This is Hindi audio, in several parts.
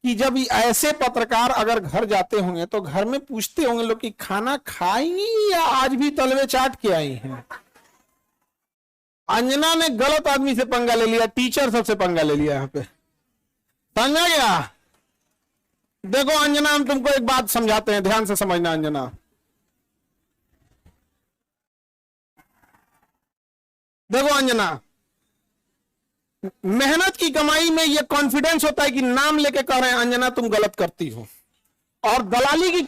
कि जब ऐसे पत्रकार अगर घर जाते होंगे तो घर में पूछते होंगे लोग कि खाना खाएंगी या आज भी तलवे चाट के आई हैं। अंजना ने गलत आदमी से पंगा ले लिया, टीचर सबसे पंगा ले लिया यहां पे, समझा गया। देखो अंजना, हम तुमको एक बात समझाते हैं, ध्यान से समझना अंजना। देखो अंजना, मेहनत की कमाई में यह कॉन्फिडेंस होता है कि नाम लेके कह रहे हैं अंजना तुम गलत करती हो, और दलाली की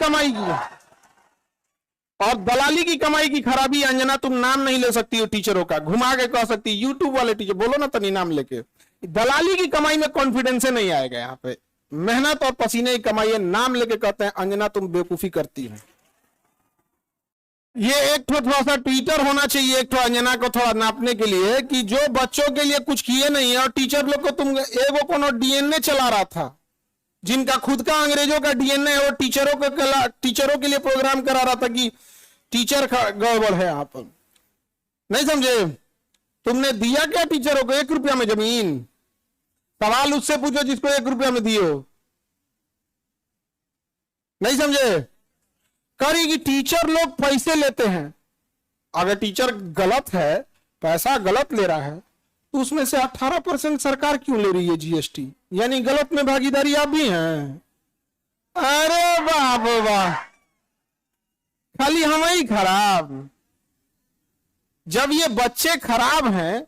कमाई की खराबी, अंजना तुम नाम नहीं ले सकती हो टीचरों का, घुमा के कह सकती है यूट्यूब वाले टीचर, बोलो ना तनी नाम लेके। दलाली की कमाई में कॉन्फिडेंस नहीं आएगा यहाँ पे। मेहनत और पसीने की कमाई है, नाम लेके कहते हैं अंजना तुम बेवकूफी करती हो। ये एक थोड़ा सा ट्विटर होना चाहिए एक अंजना को थोड़ा नापने के लिए कि जो बच्चों के लिए कुछ किए नहीं है, और टीचर लोग को तुम एगो कोनो डीएनए चला रहा था, जिनका खुद का अंग्रेजों का डीएनए है, वो टीचरों के लिए प्रोग्राम करा रहा था कि टीचर गड़बड़ है। आप नहीं समझे? तुमने दिया क्या टीचरों को? 1 रुपया में जमीन? सवाल उससे पूछो जिसको 1 रुपया में दिए हो। नहीं समझे? करेगी, टीचर लोग पैसे लेते हैं। अगर टीचर गलत है, पैसा गलत ले रहा है, तो उसमें से 18% सरकार क्यों ले रही है जीएसटी? यानी गलत में भागीदारी आप भी हैं। अरे वाह वाह, खाली हम ही खराब। जब ये बच्चे खराब हैं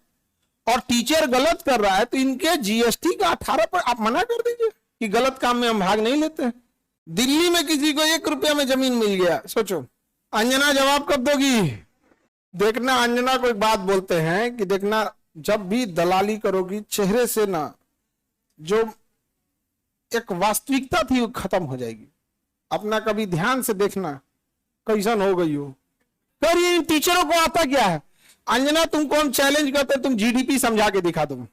और टीचर गलत कर रहा है, तो इनके जीएसटी का 18% आप मना कर दीजिए कि गलत काम में हम भाग नहीं लेते हैं। दिल्ली में किसी को 1 रुपया में जमीन मिल गया, सोचो अंजना जवाब कब दोगी? देखना, अंजना को एक बात बोलते हैं कि देखना, जब भी दलाली करोगी, चेहरे से ना जो एक वास्तविकता थी वो खत्म हो जाएगी। अपना कभी ध्यान से देखना कैसन हो गई हो। पर ये टीचरों को आता क्या है? अंजना तुमको हम चैलेंज करते हैं, तुम जीडीपी समझा के दिखा दो।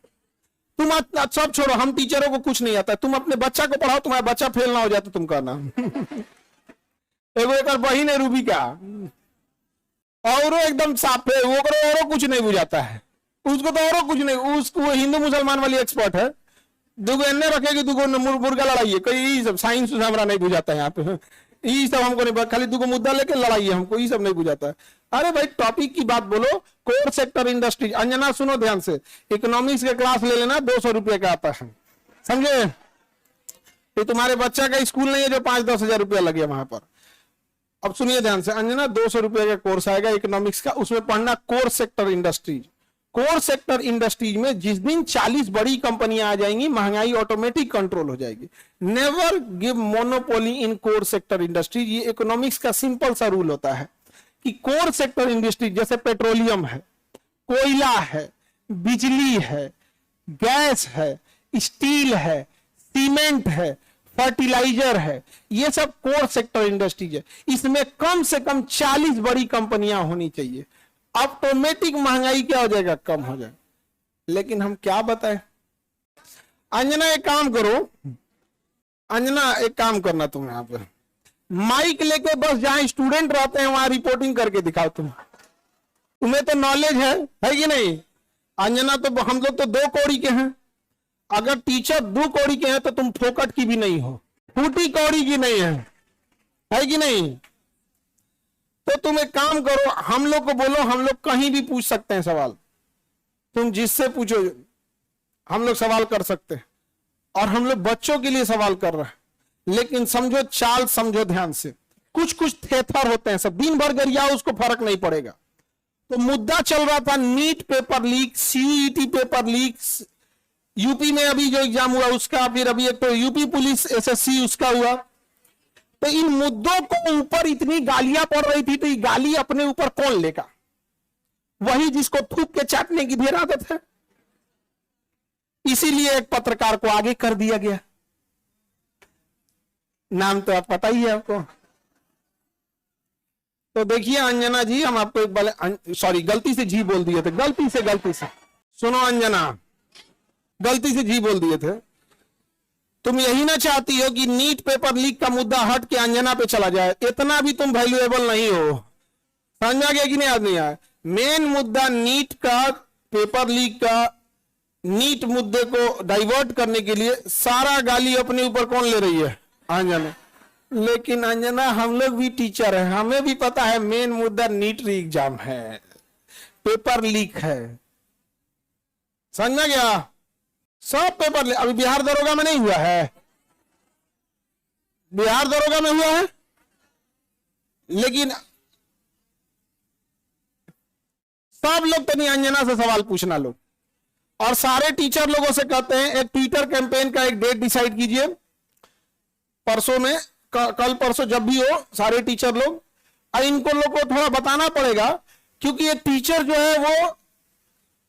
तुम सब छोड़ो, हम टीचरों को कुछ नहीं आता, तुम अपने बच्चा को पढ़ाओ, तुम्हारा बच्चा फेल ना हो जाए तो तुम कहना। एक बहिन है रूबी का, और एकदम साफ है, वो और कुछ नहीं बुझाता है, उसको तो और कुछ नहीं, उसको हिंदू मुसलमान वाली एक्सपर्ट है। दुगो एन्ने रखेगी, दुगो मुर्गा लड़ाई है, सब साइंस हमारा नहीं बुझाता है यहाँ पे, ये सब हमको नहीं, खाली दुगो मुद्दा लेके लड़ाई है हमको, ये सब नहीं बुझाता है। अरे भाई टॉपिक की बात बोलो। कोर सेक्टर इंडस्ट्री, अंजना सुनो ध्यान से, इकोनॉमिक्स के क्लास ले लेना, 200 रुपये का आता है, समझे? ये तुम्हारे बच्चा का स्कूल नहीं है जो 5-10 हजार रुपया लगे वहां पर। अब सुनिए ध्यान से अंजना, 200 रुपये का कोर्स आएगा इकोनॉमिक्स का, उसमें पढ़ना core sector industries. Core sector industries में जिस दिन 40 बड़ी कंपनियां आ जाएंगी, महंगाई ऑटोमेटिक कंट्रोल हो जाएगी। नेवर गिव मोनोपोली इन कोर सेक्टर इंडस्ट्रीज। ये इकोनॉमिक्स का सिंपल सा रूल होता है कि कोर सेक्टर इंडस्ट्री जैसे पेट्रोलियम है, कोयला है, बिजली है, गैस है, स्टील है, सीमेंट है, फर्टिलाइजर है, ये सब कोर सेक्टर इंडस्ट्रीज है। इसमें कम से कम 40 बड़ी कंपनियां होनी चाहिए, ऑटोमेटिक महंगाई क्या हो जाएगा? कम हो जाएगा। लेकिन हम क्या बताएं? अंजना एक काम करो, अंजना एक काम करना, तुम यहां पर माइक लेके बस जहां स्टूडेंट रहते हैं वहां रिपोर्टिंग करके दिखाओ। तुम्हें तो नॉलेज है कि नहीं? अंजना तो हम लोग तो 2 कौड़ी के हैं, अगर टीचर 2 कौड़ी के हैं तो तुम फोकट की भी नहीं हो, फूटी कौड़ी की नहीं है कि नहीं? तो तुम एक काम करो, हम लोग को बोलो, हम लोग कहीं भी पूछ सकते हैं सवाल, तुम जिससे पूछो हम लोग सवाल कर सकते हैं, और हम लोग बच्चों के लिए सवाल कर रहे हैं। लेकिन समझो, चाल समझो ध्यान से, कुछ कुछ थेथर होते हैं, सब दिन भर गरिया उसको फर्क नहीं पड़ेगा। तो मुद्दा चल रहा था NEET paper leak, CET paper leak, UP में अभी जो एग्जाम हुआ उसका, फिर अभी एक तो यूपी पुलिस एसएससी उसका हुआ। तो इन मुद्दों को ऊपर इतनी गालियां पड़ रही थी, तो ये गाली अपने ऊपर कौन लेगा? वही जिसको थूक के चाटने की ढेर आदत है। इसीलिए एक पत्रकार को आगे कर दिया गया। नाम तो आप पता ही है आपको। तो देखिए अंजना जी, हम आपको एक बार, सॉरी गलती से जी बोल दिए थे, गलती से सुनो अंजना, गलती से जी बोल दिए थे। तुम यही ना चाहती हो कि नीट पेपर लीक का मुद्दा हट के अंजना पे चला जाए? इतना भी तुम वैल्यूएबल नहीं हो, समझ आ गया कि नहीं? याद नहीं आया? मेन मुद्दा नीट का, पेपर लीक का नीट मुद्दे को डाइवर्ट करने के लिए सारा गाली अपने ऊपर कौन ले रही है? अंजना। लेकिन अंजना, हम लोग भी टीचर हैं, हमें भी पता है मेन मुद्दा नीट एग्जाम है, पेपर लीक है। समझ गया? सब पेपर अभी बिहार दरोगा में नहीं हुआ है, बिहार दरोगा में हुआ है। लेकिन सब लोग तो अंजना से सवाल पूछना लोग, और सारे टीचर लोगों से कहते हैं एक ट्विटर कैंपेन का एक डेट डिसाइड कीजिए, परसों में, कल परसों जब भी हो, सारे टीचर लोग। और इनको लोग को थोड़ा बताना पड़ेगा, क्योंकि ये टीचर जो है वो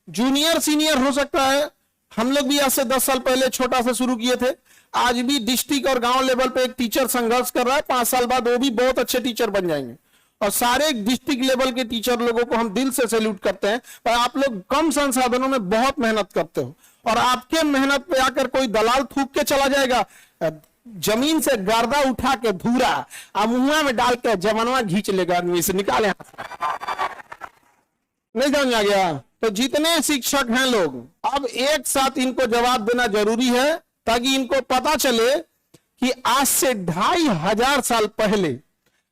जूनियर सीनियर हो सकता है। हम लोग भी आज से 10 साल पहले छोटा से शुरू किए थे, आज भी डिस्ट्रिक्ट और गांव लेवल पे एक टीचर संघर्ष कर रहा है। 5 साल बाद वो भी बहुत अच्छे टीचर बन जाएंगे। और सारे डिस्ट्रिक्ट लेवल के टीचर लोगों को हम दिल से सैल्यूट करते हैं। पर आप लोग कम संसाधनों में बहुत मेहनत करते हो, और आपके मेहनत पे आकर कोई दलाल थूक के चला जाएगा, जमीन से गर्दा उठा के धूरा अब मुंह में डाल के जमनवा घींच लेगा, आदमी से निकाले। नहीं समझ आ गया? तो जितने शिक्षक हैं लोग, अब एक साथ इनको जवाब देना जरूरी है, ताकि इनको पता चले कि आज से 2500 साल पहले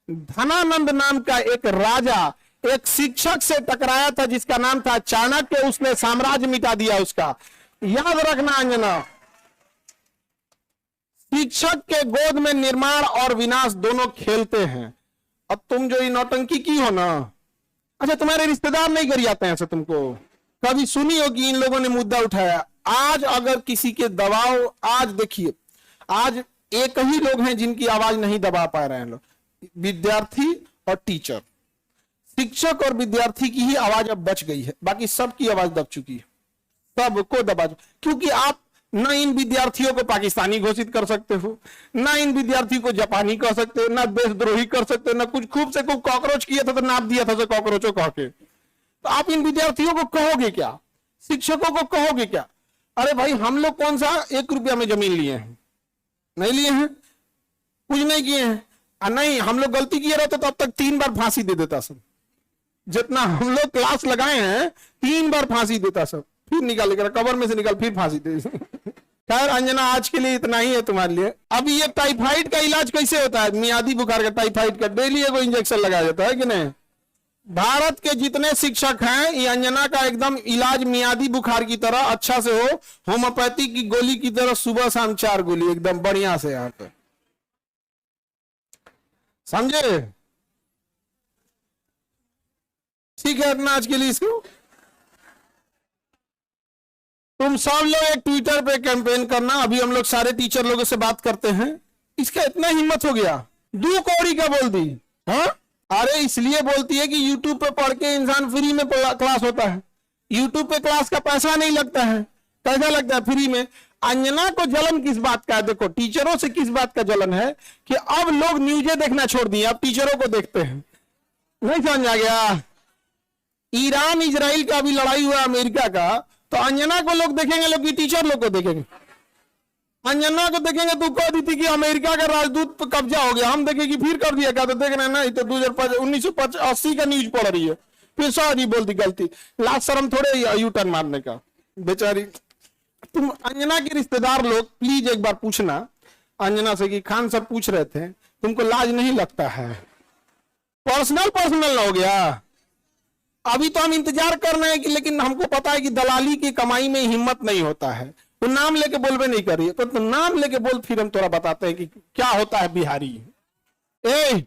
धनानंद नाम का एक राजा एक शिक्षक से टकराया था, जिसका नाम था चाणक्य। उसने साम्राज्य मिटा दिया उसका। याद रखना अंजना, शिक्षक के गोद में निर्माण और विनाश दोनों खेलते हैं। अब तुम जो ये नौटंकी की हो ना, अच्छा तुम्हारे रिश्तेदार नहीं करी जाते हैं ऐसे? तुमको कभी सुनी हो कि इन लोगों ने मुद्दा उठाया? आज अगर किसी के दबाव, आज देखिए, आज एक ही लोग हैं जिनकी आवाज नहीं दबा पा रहे हैं लोग, विद्यार्थी और टीचर। शिक्षक और विद्यार्थी की ही आवाज अब बच गई है, बाकी सबकी आवाज दब चुकी है, सबको दबा। क्योंकि आप न इन विद्यार्थियों को पाकिस्तानी घोषित कर सकते हो, न इन विद्यार्थियों को जापानी कह सकते हो, न देशद्रोही कर सकते हो, न कुछ खूब से खूब कॉकरोच किया था तो नाप दिया था कॉकरोचों कह के। तो आप इन विद्यार्थियों को कहोगे क्या? शिक्षकों को कहोगे क्या? अरे भाई, हम लोग कौन सा 1 रुपया में जमीन लिए हैं? नहीं लिए हैं, कुछ नहीं किए हैं। नहीं, हम लोग गलती किए रहते तो अब तक 3 बार फांसी दे देता सब। जितना हम लोग क्लास लगाए हैं 3 बार फांसी देता सब, फिर निकाल कर कबर में से निकाल फिर फांसी दे। खैर अंजना, आज के लिए इतना ही है तुम्हारे लिए। अब ये टाइफाइड का इलाज कैसे होता है? मियादी बुखार का, टाइफाइड का डेली एगो इंजेक्शन लगाया जाता है कि नहीं? भारत के जितने शिक्षक हैं, ये अंजना का एकदम इलाज मियादी बुखार की तरह अच्छा से हो, होम्योपैथी की गोली की तरह सुबह शाम 4 गोली एकदम बढ़िया से यहाँ पे, समझे? ठीक है अपना आज के लिए इसको। तुम सब लोग एक ट्विटर पे कैंपेन करना। अभी हम लोग सारे टीचर लोगों से बात करते हैं। इसका इतना हिम्मत हो गया, 2 कौड़ी का बोल दी। हाँ, अरे इसलिए बोलती है कि यूट्यूब पे पढ़ के इंसान फ्री में क्लास होता है। यूट्यूब पे क्लास का पैसा नहीं लगता है, कैसा लगता है? फ्री में। अंजना को जलन किस बात का है? देखो, टीचरों से किस बात का जलन है कि अब लोग न्यूज़ें देखना छोड़ दिए, अब टीचरों को देखते हैं। नहीं समझ आ गया? ईरान इजराइल का अभी लड़ाई हुआ अमेरिका का, तो अंजना को लोग देखेंगे, लोग की टीचर लोग को देखेंगे। अंजना को देखेंगे तो कह दी थी कि अमेरिका का राजदूत पर कब्जा हो गया, हम देखेंगे फिर कर दिया क्या? तो देख रहे हैं ना, तो 1980 का न्यूज पढ़ रही है, फिर सॉरी बोल दी, गलती। लाज शर्म थोड़े यू टर्न मारने का, बेचारी। तुम अंजना के रिश्तेदार लोग प्लीज एक बार पूछना अंजना से कि खान सर पूछ रहे थे, तुमको लाज नहीं लगता है? पर्सनल हो गया। अभी तो हम इंतजार कर रहे हैं कि, लेकिन हमको पता है कि दलाली की कमाई में हिम्मत नहीं होता है। तो नाम लेके बोलबे नहीं कर रही है, तो नाम लेके बोल, फिर हम थोड़ा बताते हैं कि क्या होता है बिहारी। ए